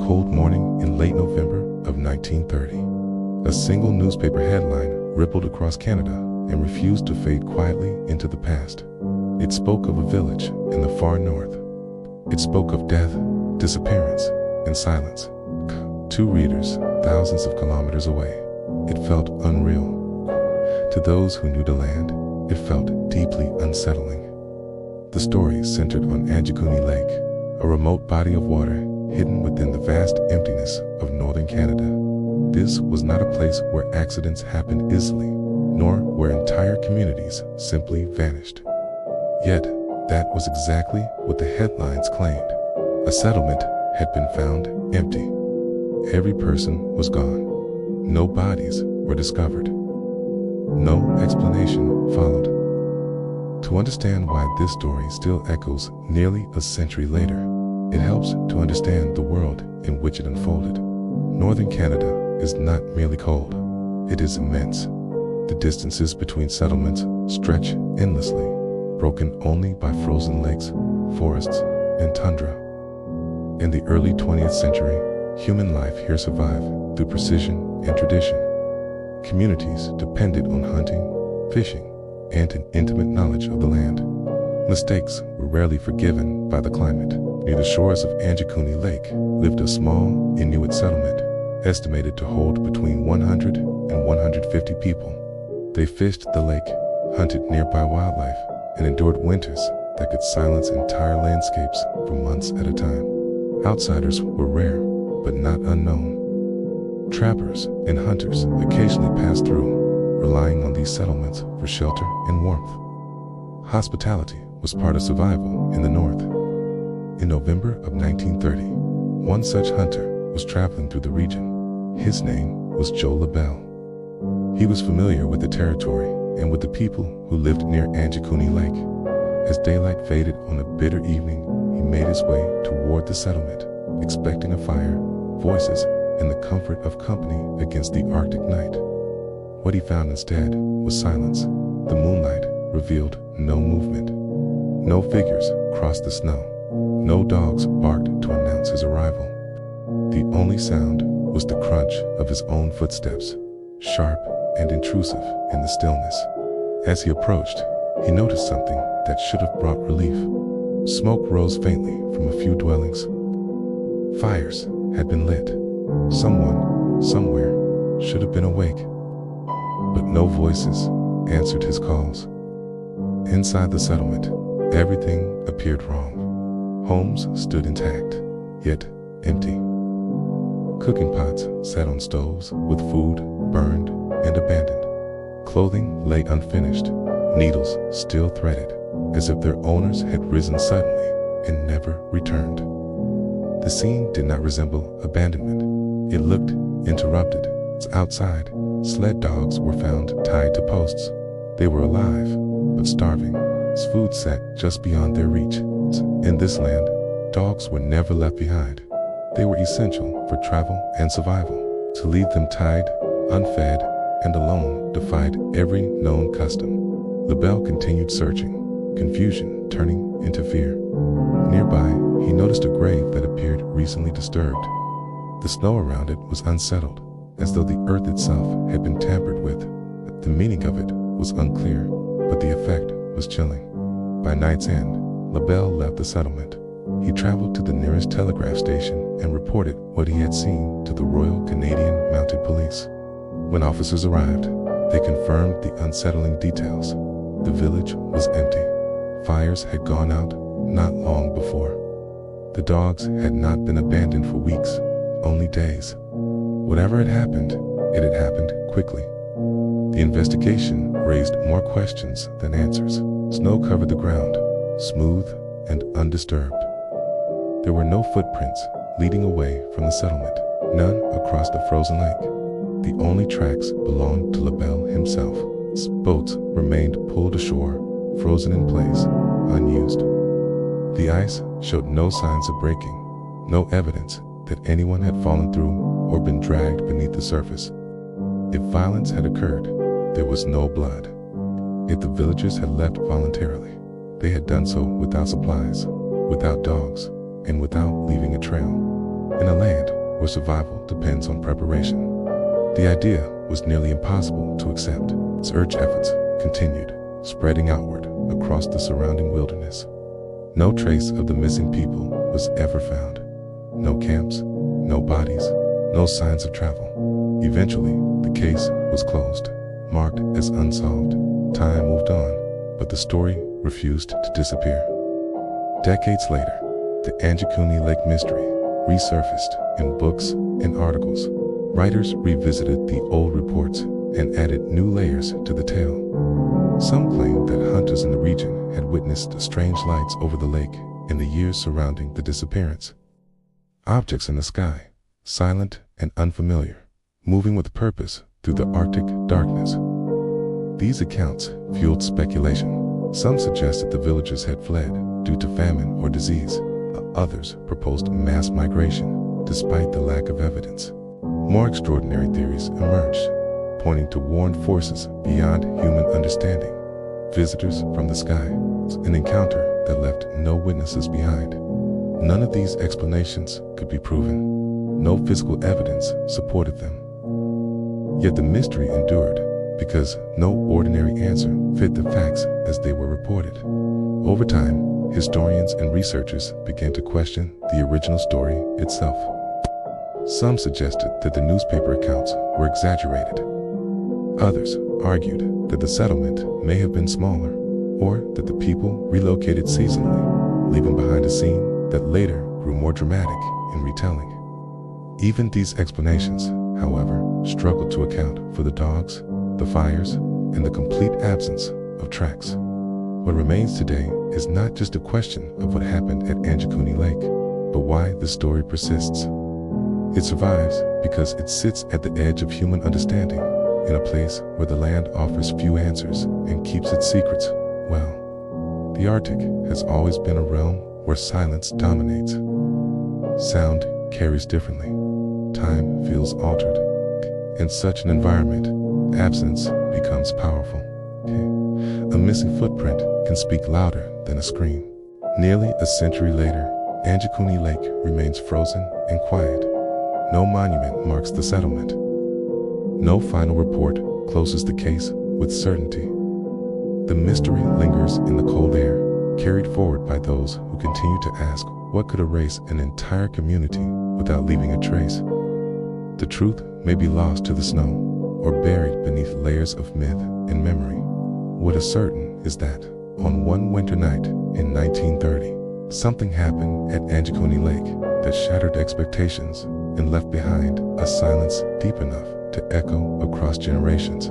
cold morning in late November of 1930. A single newspaper headline rippled across Canada and refused to fade quietly into the past. It spoke of a village in the far north. It spoke of death, disappearance, and silence. To readers thousands of kilometers away, it felt unreal. To those who knew the land, it felt deeply unsettling. The story centered on Anjikuni Lake, a remote body of water hidden within the vast emptiness of northern Canada. This was not a place where accidents happened easily, nor where entire communities simply vanished. Yet, that was exactly what the headlines claimed. A settlement had been found empty. Every person was gone. No bodies were discovered. No explanation followed. To understand why this story still echoes nearly a century later, it helps to understand the world in which it unfolded. Northern Canada is not merely cold, it is immense. The distances between settlements stretch endlessly, broken only by frozen lakes, forests, and tundra. In the early 20th century, human life here survived through precision and tradition. Communities depended on hunting, fishing, and an intimate knowledge of the land. Mistakes were rarely forgiven by the climate. Near the shores of Anjikuni Lake lived a small Inuit settlement, estimated to hold between 100 and 150 people. They fished the lake, hunted nearby wildlife, and endured winters that could silence entire landscapes for months at a time. Outsiders were rare, but not unknown. Trappers and hunters occasionally passed through, relying on these settlements for shelter and warmth. Hospitality was part of survival in the north. In November of 1930, one such hunter was traveling through the region. His name was Joe LaBelle. He was familiar with the territory and with the people who lived near Anjikuni Lake. As daylight faded on a bitter evening, he made his way toward the settlement, expecting a fire, voices, and the comfort of company against the Arctic night. What he found instead was silence. The moonlight revealed no movement. No figures crossed the snow. No dogs barked to announce his arrival. The only sound was the crunch of his own footsteps, sharp and intrusive in the stillness. As he approached, he noticed something that should have brought relief. Smoke rose faintly from a few dwellings. Fires had been lit. Someone, somewhere, should have been awake. But no voices answered his calls. Inside the settlement, everything appeared wrong. Homes stood intact, yet empty. Cooking pots sat on stoves with food burned and abandoned. Clothing lay unfinished, needles still threaded, as if their owners had risen suddenly and never returned. The scene did not resemble abandonment. It looked interrupted. Outside, sled dogs were found tied to posts. They were alive, but starving. Food sat just beyond their reach. In this land, dogs were never left behind. They were essential for travel and survival. To leave them tied, unfed, and alone defied every known custom. LaBelle continued searching, confusion turning into fear. Nearby, he noticed a grave that appeared recently disturbed. The snow around it was unsettled, as though the earth itself had been tampered with. The meaning of it was unclear, but the effect was chilling. By night's end, LaBelle left the settlement. He traveled to the nearest telegraph station and reported what he had seen to the Royal Canadian Mounted Police. When officers arrived, they confirmed the unsettling details. The village was empty. Fires had gone out not long before. The dogs had not been abandoned for weeks, only days. Whatever had happened, it had happened quickly. The investigation raised more questions than answers. Snow covered the ground, smooth and undisturbed. There were no footprints leading away from the settlement, none across the frozen lake. The only tracks belonged to LaBelle himself. Boats remained pulled ashore, frozen in place, unused. The ice showed no signs of breaking, no evidence that anyone had fallen through or been dragged beneath the surface. If violence had occurred, there was no blood. If the villagers had left voluntarily, they had done so without supplies, without dogs, and without leaving a trail. In a land where survival depends on preparation. The idea was nearly impossible to accept. Search efforts continued, spreading outward across the surrounding wilderness. No trace of the missing people was ever found. No camps, no bodies, no signs of travel. Eventually, the case was closed, marked as unsolved. Time moved on, but the story refused to disappear. Decades later, the Anjikuni Lake mystery resurfaced in books and articles. Writers revisited the old reports and added new layers to the tale. Some claimed that hunters in the region had witnessed strange lights over the lake in the years surrounding the disappearance. Objects in the sky, silent and unfamiliar, moving with purpose through the Arctic darkness. These accounts fueled speculation. Some suggested the villagers had fled due to famine or disease. Others proposed mass migration, despite the lack of evidence. More extraordinary theories emerged, pointing to warned forces beyond human understanding. Visitors from the sky, an encounter that left no witnesses behind. None of these explanations could be proven. No physical evidence supported them. Yet the mystery endured, because no ordinary answer fit the facts as they were reported. Over time, historians and researchers began to question the original story itself. Some suggested that the newspaper accounts were exaggerated. Others argued that the settlement may have been smaller, or that the people relocated seasonally, leaving behind a scene that later grew more dramatic in retelling. Even these explanations, however, struggled to account for the dogs, the fires, and the complete absence of tracks. What remains today is not just a question of what happened at Anjikuni Lake, but why the story persists. It survives because it sits at the edge of human understanding, in a place where the land offers few answers and keeps its secrets well. The Arctic has always been a realm where silence dominates. Sound carries differently. Time feels altered. In such an environment, absence becomes powerful. A missing footprint can speak louder than a scream. Nearly a century later, Anjikuni Lake remains frozen and quiet. No monument marks the settlement. No final report closes the case with certainty. The mystery lingers in the cold air, carried forward by those who continue to ask what could erase an entire community without leaving a trace. The truth may be lost to the snow or buried beneath layers of myth and memory. What is certain is that, on one winter night in 1930, something happened at Anjikuni Lake that shattered expectations and left behind a silence deep enough to echo across generations.